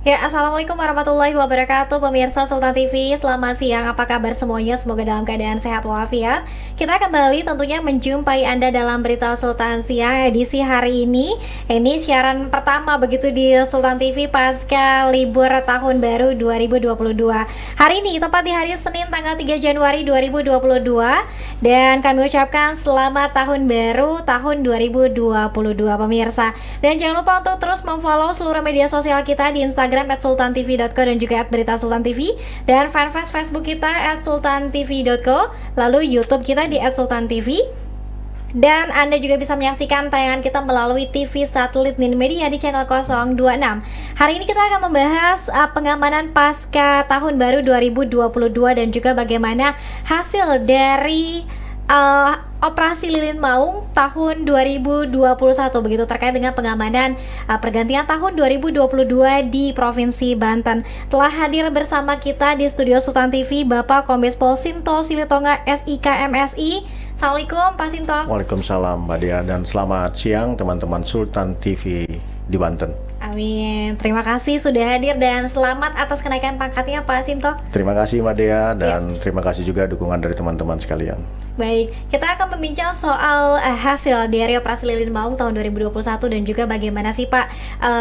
Ya, Assalamualaikum warahmatullahi wabarakatuh. Pemirsa Sultan TV, selamat siang. Apa kabar semuanya? Semoga dalam keadaan sehat walafiat. Kita kembali tentunya menjumpai Anda dalam Berita Sultan Siang edisi hari ini. Ini siaran pertama begitu di Sultan TV pasca libur tahun baru 2022. Hari ini tepat di hari Senin tanggal 3 Januari 2022, dan kami ucapkan selamat tahun baru tahun 2022 pemirsa. Dan jangan lupa untuk terus memfollow seluruh media sosial kita di Instagram @sultantv.co dan juga @beritasultantv, dan fanpage Facebook kita @sultantv.co, lalu YouTube kita di @sultantv. Dan Anda juga bisa menyaksikan tayangan kita melalui TV satelit Ninmedia di channel 026. Hari ini kita akan membahas pengamanan pasca tahun baru 2022 dan juga bagaimana hasil dari Operasi Lilin Maung tahun 2021 begitu, terkait dengan pengamanan pergantian tahun 2022 di Provinsi Banten. Telah hadir bersama kita di studio Sultan TV Bapak Kombes Pol Sinto Silitonga SIK MSI. Assalamualaikum Pak Sinto. Waalaikumsalam Mbak Dia, dan selamat siang teman-teman Sultan TV di Banten. Amin. Terima kasih sudah hadir dan selamat atas kenaikan pangkatnya Pak Sinto. Terima kasih Mbak Dea, dan terima kasih juga dukungan dari teman-teman sekalian. Baik, kita akan membincang soal hasil dari Operasi Lilin Maung tahun 2021 dan juga bagaimana sih Pak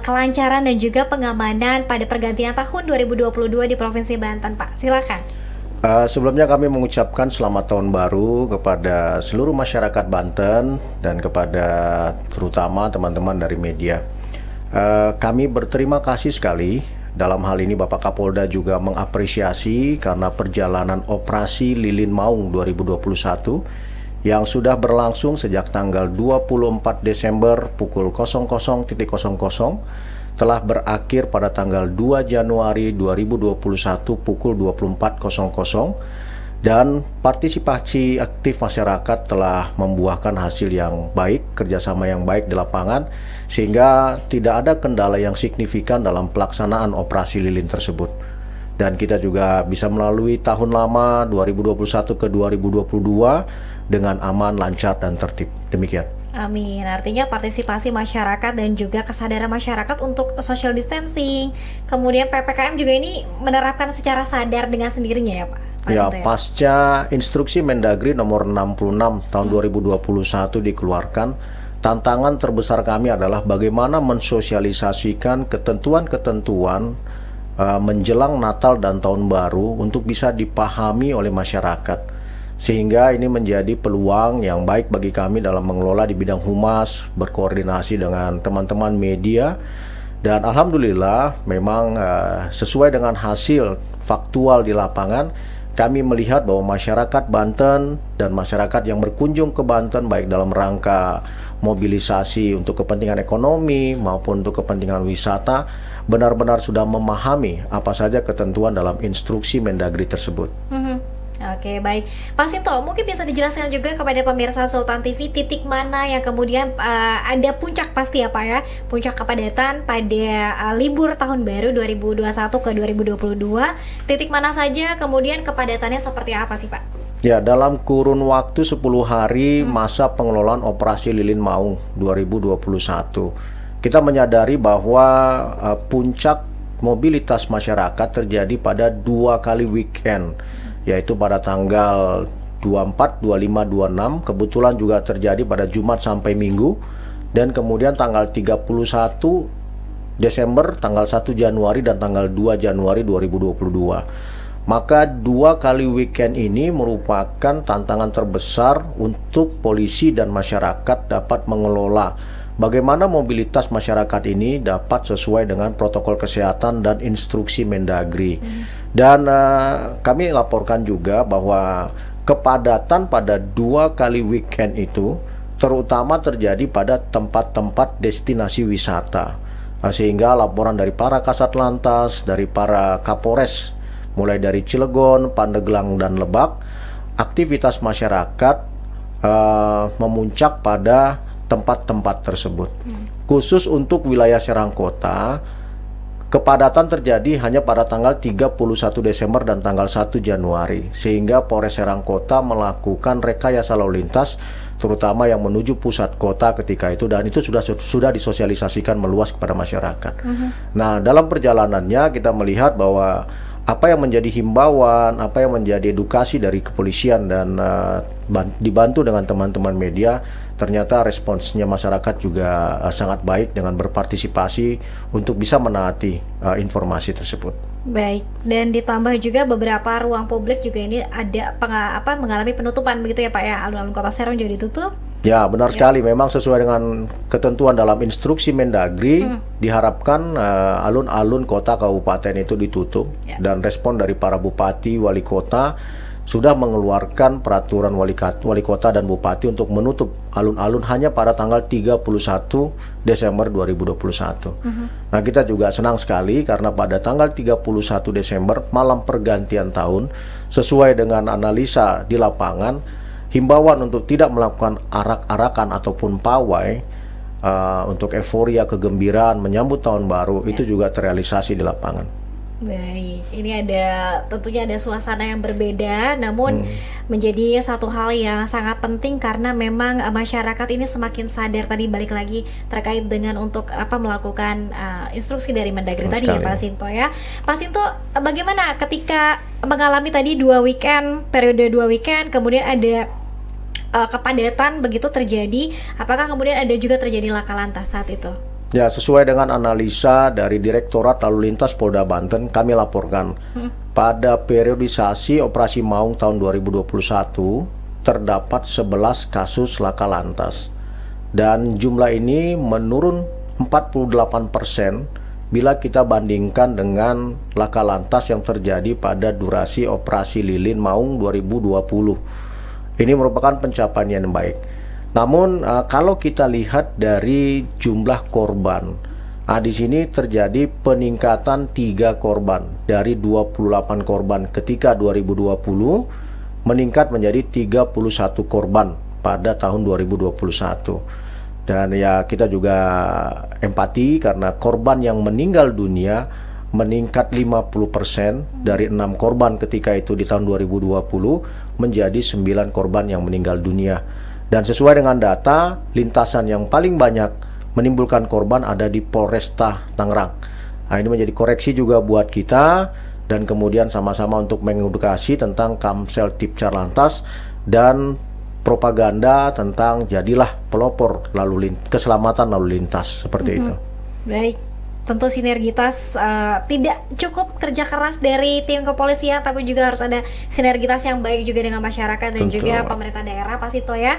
kelancaran dan juga pengamanan pada pergantian tahun 2022 di Provinsi Banten Pak. Silakan. Sebelumnya kami mengucapkan selamat tahun baru kepada seluruh masyarakat Banten dan kepada terutama teman-teman dari media. Kami berterima kasih sekali. Dalam hal ini Bapak Kapolda juga mengapresiasi karena perjalanan Operasi Lilin Maung 2021 yang sudah berlangsung sejak tanggal 24 Desember pukul 00.00 telah berakhir pada tanggal 2 Januari 2021 pukul 24.00, dan partisipasi aktif masyarakat telah membuahkan hasil yang baik, kerjasama yang baik di lapangan, sehingga tidak ada kendala yang signifikan dalam pelaksanaan operasi lilin tersebut. Dan kita juga bisa melalui tahun lama 2021 ke 2022 dengan aman, lancar, dan tertib. Demikian. Amin. Artinya partisipasi masyarakat dan juga kesadaran masyarakat untuk social distancing, kemudian PPKM juga ini menerapkan secara sadar dengan sendirinya ya Pak? Ya, pasca instruksi Mendagri nomor 66 tahun 2021 dikeluarkan, tantangan terbesar kami adalah bagaimana mensosialisasikan ketentuan-ketentuan menjelang Natal dan Tahun Baru untuk bisa dipahami oleh masyarakat. Sehingga ini menjadi peluang yang baik bagi kami dalam mengelola di bidang humas, berkoordinasi dengan teman-teman media, dan alhamdulillah memang sesuai dengan hasil faktual di lapangan, kami melihat bahwa masyarakat Banten dan masyarakat yang berkunjung ke Banten baik dalam rangka mobilisasi untuk kepentingan ekonomi maupun untuk kepentingan wisata benar-benar sudah memahami apa saja ketentuan dalam instruksi Mendagri tersebut. Oke, baik. Pak Sinto, mungkin bisa dijelaskan juga kepada pemirsa Sultan TV titik mana yang kemudian ada puncak pasti ya Pak ya, puncak kepadatan pada libur tahun baru 2021 ke 2022, titik mana saja, kemudian kepadatannya seperti apa sih Pak? Ya, dalam kurun waktu 10 hari masa pengelolaan Operasi Lilin Maung 2021, kita menyadari bahwa puncak mobilitas masyarakat terjadi pada 2 kali weekend, yaitu pada tanggal 24, 25, 26, kebetulan juga terjadi pada Jumat sampai Minggu, dan kemudian tanggal 31 Desember, tanggal 1 Januari, dan tanggal 2 Januari 2022. Maka 2 kali weekend ini merupakan tantangan terbesar untuk polisi dan masyarakat dapat mengelola bagaimana mobilitas masyarakat ini dapat sesuai dengan protokol kesehatan dan instruksi Mendagri. Dan kami laporkan juga bahwa kepadatan pada 2 kali weekend itu terutama terjadi pada tempat-tempat destinasi wisata. Sehingga laporan dari para Kasat Lantas, dari para Kapolres, mulai dari Cilegon, Pandeglang, dan Lebak, aktivitas masyarakat memuncak pada tempat-tempat tersebut. Khusus untuk wilayah Serang Kota, Kepadatan terjadi hanya pada tanggal 31 Desember dan tanggal 1 Januari, sehingga Polres Serang Kota melakukan rekayasa lalu lintas, terutama yang menuju pusat kota ketika itu, dan itu sudah disosialisasikan meluas kepada masyarakat. Nah, dalam perjalanannya kita melihat bahwa apa yang menjadi himbauan, apa yang menjadi edukasi dari kepolisian dan dibantu dengan teman-teman media, ternyata responsnya masyarakat juga sangat baik dengan berpartisipasi untuk bisa menaati informasi tersebut. Baik, dan ditambah juga beberapa ruang publik juga ini ada mengalami penutupan begitu ya Pak ya, alun-alun Kota Serang juga ditutup. Ya, benar sekali. Memang sesuai dengan ketentuan dalam instruksi Mendagri, diharapkan alun-alun kota kabupaten itu ditutup. Dan respon dari para bupati, wali kota sudah mengeluarkan peraturan wali kota dan bupati untuk menutup alun-alun hanya pada tanggal 31 Desember 2021. Nah, kita juga senang sekali karena pada tanggal 31 Desember malam pergantian tahun, sesuai dengan analisa di lapangan, himbauan untuk tidak melakukan arak-arakan ataupun pawai untuk euforia kegembiraan menyambut tahun baru itu juga terrealisasi di lapangan. Baik, ini tentunya ada suasana yang berbeda, namun menjadi satu hal yang sangat penting karena memang masyarakat ini semakin sadar, tadi balik lagi terkait dengan untuk melakukan instruksi dari Mendagri tadi ya Pak Sinto ya. Pak Sinto, bagaimana ketika mengalami tadi periode 2 weekend, kemudian ada kepadatan begitu terjadi, apakah kemudian ada juga terjadi laka lantas saat itu? Ya, sesuai dengan analisa dari Direktorat Lalu Lintas Polda Banten, kami laporkan pada periodisasi Operasi Maung tahun 2021 terdapat 11 kasus laka lantas, dan jumlah ini menurun 48% bila kita bandingkan dengan laka lantas yang terjadi pada durasi Operasi Lilin Maung 2020. Ini merupakan pencapaian yang baik. Namun kalau kita lihat dari jumlah korban, di sini terjadi peningkatan 3 korban dari 28 korban ketika 2020 meningkat menjadi 31 korban pada tahun 2021. Dan ya, kita juga empati karena korban yang meninggal dunia meningkat 50% dari 6 korban ketika itu di tahun 2020 menjadi 9 korban yang meninggal dunia. Dan sesuai dengan data, lintasan yang paling banyak menimbulkan korban ada di Polresta Tangerang. Nah, ini menjadi koreksi juga buat kita, dan kemudian sama-sama untuk mengedukasi tentang Kamsel Tipcar Lantas dan propaganda tentang jadilah pelopor keselamatan lalu lintas seperti itu. Baik. Tentu sinergitas, tidak cukup kerja keras dari tim kepolisian, tapi juga harus ada sinergitas yang baik juga dengan masyarakat dan juga pemerintah daerah Pak Sinto ya.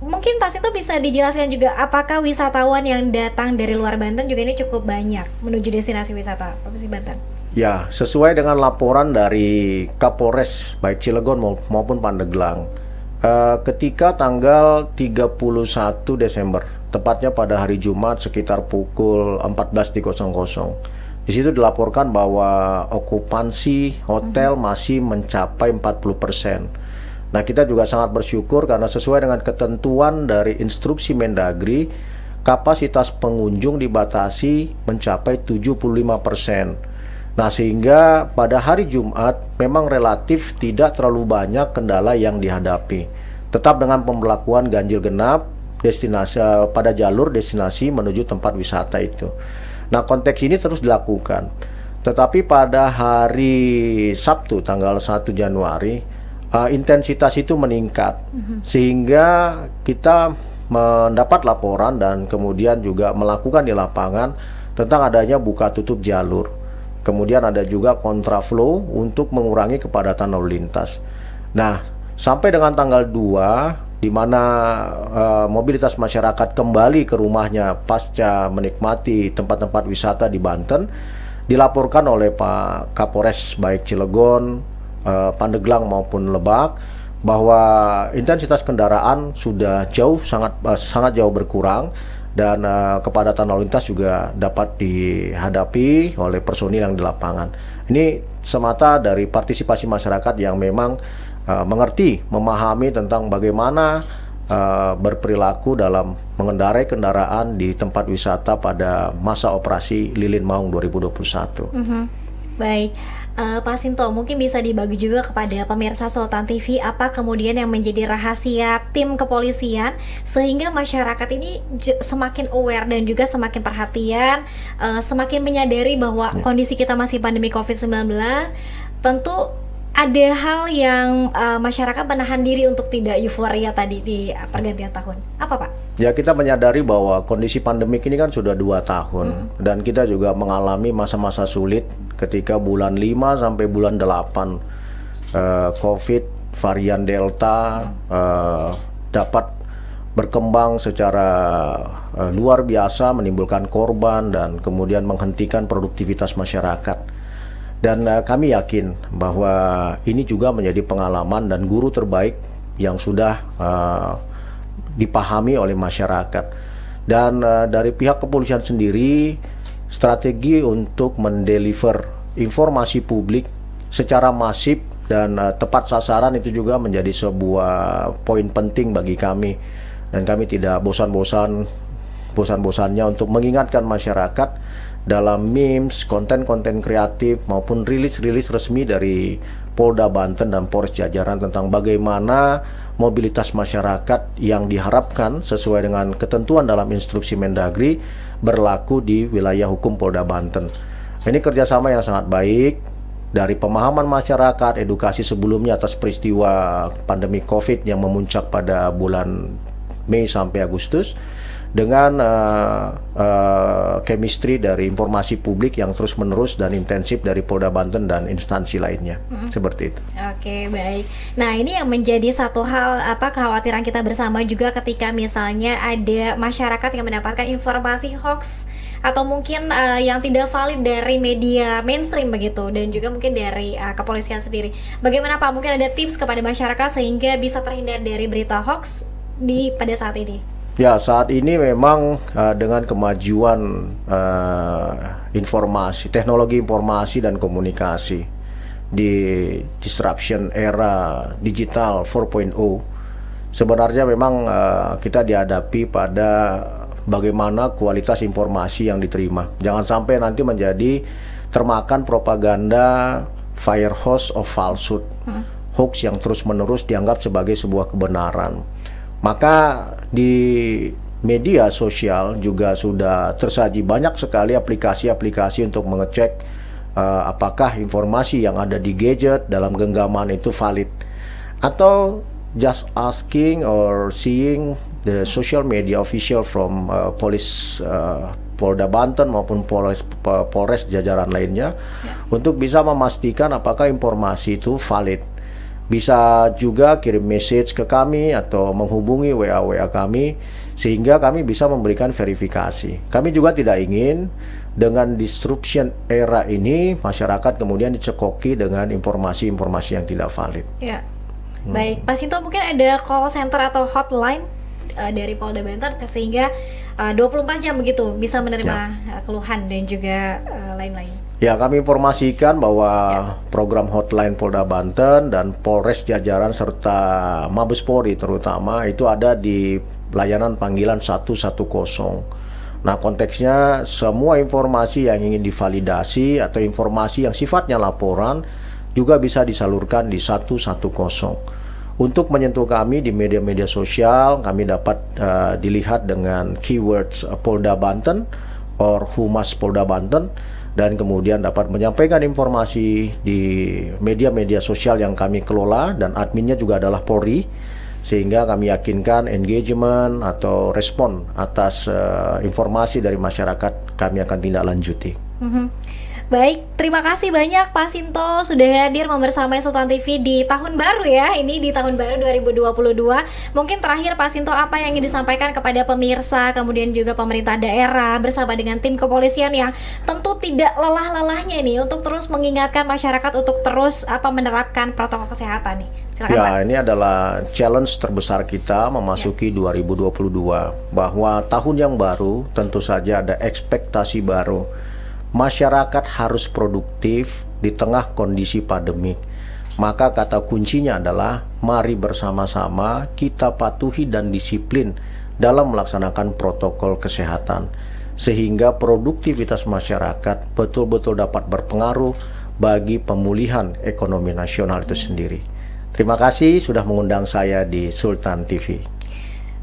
Mungkin Pak Sinto bisa dijelaskan juga apakah wisatawan yang datang dari luar Banten juga ini cukup banyak menuju destinasi wisata Provinsi Banten? Ya, sesuai dengan laporan dari Kapolres baik Cilegon maupun Pandeglang, ketika tanggal 31 Desember, tepatnya pada hari Jumat sekitar pukul 14.00, di situ dilaporkan bahwa okupansi hotel masih mencapai 40%. Nah, kita juga sangat bersyukur karena sesuai dengan ketentuan dari instruksi Mendagri, kapasitas pengunjung dibatasi mencapai 75%. Nah, sehingga pada hari Jumat memang relatif tidak terlalu banyak kendala yang dihadapi. Tetap dengan pemberlakuan ganjil genap destinasi pada jalur destinasi menuju tempat wisata itu. Nah, konteks ini terus dilakukan. Tetapi pada hari Sabtu tanggal 1 Januari intensitas itu meningkat, sehingga kita mendapat laporan dan kemudian juga melakukan di lapangan tentang adanya buka tutup jalur. Kemudian ada juga kontraflow untuk mengurangi kepadatan lalu lintas. Nah, sampai dengan tanggal 2 di mana mobilitas masyarakat kembali ke rumahnya pasca menikmati tempat-tempat wisata di Banten, dilaporkan oleh Pak Kapolres baik Cilegon, Pandeglang maupun Lebak bahwa intensitas kendaraan sudah sangat jauh berkurang, dan kepadatan lalu lintas juga dapat dihadapi oleh personil yang di lapangan. Ini semata dari partisipasi masyarakat yang memang mengerti, memahami tentang bagaimana berperilaku dalam mengendarai kendaraan di tempat wisata pada masa operasi Lilin Maung 2021. Baik, Pak Sinto, mungkin bisa dibagi juga kepada pemirsa Sultan TV apa kemudian yang menjadi rahasia tim kepolisian sehingga masyarakat ini semakin aware dan juga semakin perhatian, semakin menyadari bahwa kondisi kita masih pandemi COVID-19. Tentu ada hal yang masyarakat menahan diri untuk tidak euforia tadi di pergantian tahun. Apa, Pak? Ya, kita menyadari bahwa kondisi pandemik ini kan sudah 2 tahun dan kita juga mengalami masa-masa sulit ketika bulan 5 sampai bulan 8 COVID varian Delta dapat berkembang secara luar biasa, menimbulkan korban dan kemudian menghentikan produktivitas masyarakat. Dan kami yakin bahwa ini juga menjadi pengalaman dan guru terbaik yang sudah dipahami oleh masyarakat. Dan dari pihak kepolisian sendiri, strategi untuk mendeliver informasi publik secara masif dan tepat sasaran itu juga menjadi sebuah poin penting bagi kami. Dan kami tidak bosan-bosannya untuk mengingatkan masyarakat dalam memes, konten-konten kreatif maupun rilis-rilis resmi dari Polda Banten dan Polres jajaran tentang bagaimana mobilitas masyarakat yang diharapkan sesuai dengan ketentuan dalam instruksi Mendagri berlaku di wilayah hukum Polda Banten. Ini kerjasama yang sangat baik dari pemahaman masyarakat, edukasi sebelumnya atas peristiwa pandemi COVID yang memuncak pada bulan Mei sampai Agustus, dengan chemistry dari informasi publik yang terus-menerus dan intensif dari Polda Banten dan instansi lainnya. Seperti itu. Oke, baik. Nah, ini yang menjadi satu hal kekhawatiran kita bersama juga ketika misalnya ada masyarakat yang mendapatkan informasi hoax atau mungkin yang tidak valid dari media mainstream begitu, dan juga mungkin dari kepolisian sendiri. Bagaimana, Pak? Mungkin ada tips kepada masyarakat sehingga bisa terhindar dari berita hoax pada saat ini? Ya, saat ini memang dengan kemajuan informasi, teknologi informasi dan komunikasi di disruption era digital 4.0, sebenarnya memang kita dihadapi pada bagaimana kualitas informasi yang diterima. Jangan sampai nanti menjadi termakan propaganda fire hose of falsehood, hoax yang terus-menerus dianggap sebagai sebuah kebenaran. Maka di media sosial juga sudah tersaji banyak sekali aplikasi-aplikasi untuk mengecek apakah informasi yang ada di gadget dalam genggaman itu valid, atau just asking or seeing the social media official from police Polda Banten maupun Polres jajaran lainnya untuk bisa memastikan apakah informasi itu valid. Bisa juga kirim message ke kami atau menghubungi WA kami sehingga kami bisa memberikan verifikasi. Kami juga tidak ingin dengan disruption era ini masyarakat kemudian dicekoki dengan informasi-informasi yang tidak valid. Ya. Baik, Pak Sinto, mungkin ada call center atau hotline dari Polda Banten sehingga 24 jam begitu bisa menerima keluhan dan juga lain-lain. Ya, kami informasikan bahwa program hotline Polda Banten dan Polres jajaran serta Mabes Polri terutama itu ada di layanan panggilan 110. Nah, konteksnya semua informasi yang ingin divalidasi atau informasi yang sifatnya laporan juga bisa disalurkan di 110. Untuk menyentuh kami di media-media sosial, kami dapat dilihat dengan keywords Polda Banten or Humas Polda Banten, dan kemudian dapat menyampaikan informasi di media-media sosial yang kami kelola dan adminnya juga adalah Polri, sehingga kami yakinkan engagement atau respon atas informasi dari masyarakat kami akan tindak lanjuti. Baik, terima kasih banyak Pak Sinto sudah hadir membersamai Sultan TV di tahun baru ya. Ini di tahun baru 2022. Mungkin terakhir Pak Sinto, apa yang ingin disampaikan kepada pemirsa, kemudian juga pemerintah daerah bersama dengan tim kepolisian yang tentu tidak lelah-lelahnya ini untuk terus mengingatkan masyarakat untuk terus menerapkan protokol kesehatan nih. Silakan, ya, Pak. ini adalah challenge terbesar kita memasuki 2022, bahwa tahun yang baru tentu saja ada ekspektasi baru. Masyarakat harus produktif di tengah kondisi pandemik. Maka kata kuncinya adalah mari bersama-sama kita patuhi dan disiplin dalam melaksanakan protokol kesehatan sehingga produktivitas masyarakat betul-betul dapat berpengaruh bagi pemulihan ekonomi nasional itu sendiri. Terima kasih sudah mengundang saya di Sultan TV.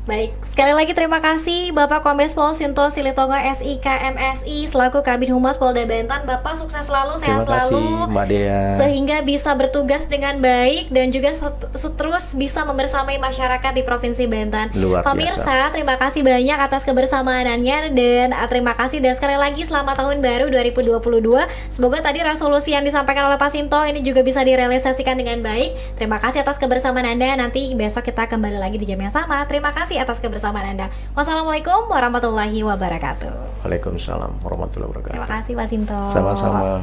Baik, sekali lagi terima kasih Bapak Kombes Pol Sinto Silitonga SIK MSI selaku Kabid Humas Polda Banten. Bapak sukses selalu, sehat selalu, Terima kasih Mbak Dea. sehingga bisa bertugas dengan baik dan juga terus bisa membersamai masyarakat di Provinsi Banten. Luar Pemirsa, terima kasih banyak atas kebersamaannya dan terima kasih dan sekali lagi selamat tahun baru 2022. Semoga tadi resolusi yang disampaikan oleh Pak Sinto ini juga bisa direalisasikan dengan baik. Terima kasih atas kebersamaan Anda. Nanti besok kita kembali lagi di jam yang sama. Terima kasih atas kebersamaan Anda. Wassalamualaikum warahmatullahi wabarakatuh. Waalaikumsalam warahmatullahi wabarakatuh. Terima kasih Pak Sinto. Sama-sama.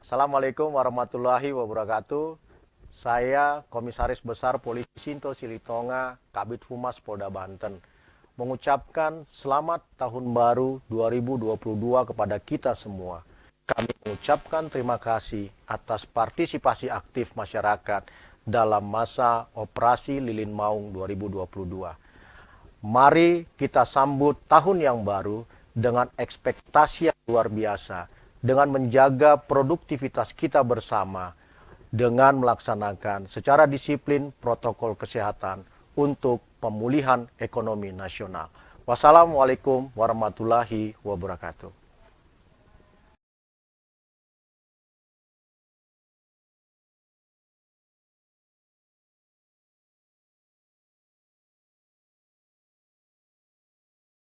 Assalamualaikum warahmatullahi wabarakatuh. Saya Komisaris Besar Polisi Sinto Silitonga, Kabid Humas Polda Banten, mengucapkan selamat tahun baru 2022 kepada kita semua. Kami mengucapkan terima kasih atas partisipasi aktif masyarakat dalam masa operasi Lilin Maung 2022. Mari kita sambut tahun yang baru dengan ekspektasi yang luar biasa, dengan menjaga produktivitas kita bersama, dengan melaksanakan secara disiplin protokol kesehatan untuk pemulihan ekonomi nasional. Wassalamualaikum warahmatullahi wabarakatuh.